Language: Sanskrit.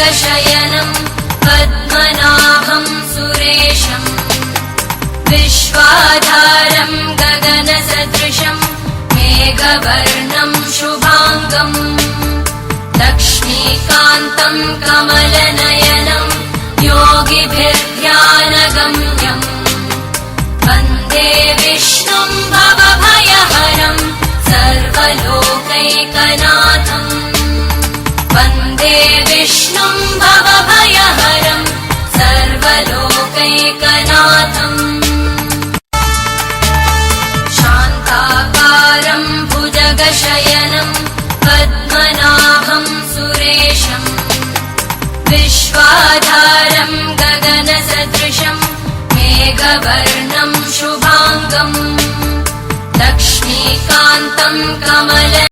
भुजगशयनं पद्मनाभं सुरेशं विश्वाधारं गगनसदृशं मेघवर्णं शुभाङ्गं लक्ष्मीकान्तं कमलनयनं योगिभिर्ध्यानगम्यं वन्दे विष्णुं भवभयहरं सर्वलोकैकनाथं वन्दे विष्णुं भवभयहरं सर्वलोकैकनाथम् शान्ताकारं भुजगशयनं पद्मनाभं सुरेशं विश्वाधारं गगनसदृशं मेघवर्णं शुभाङ्गं लक्ष्मीकान्तं कमल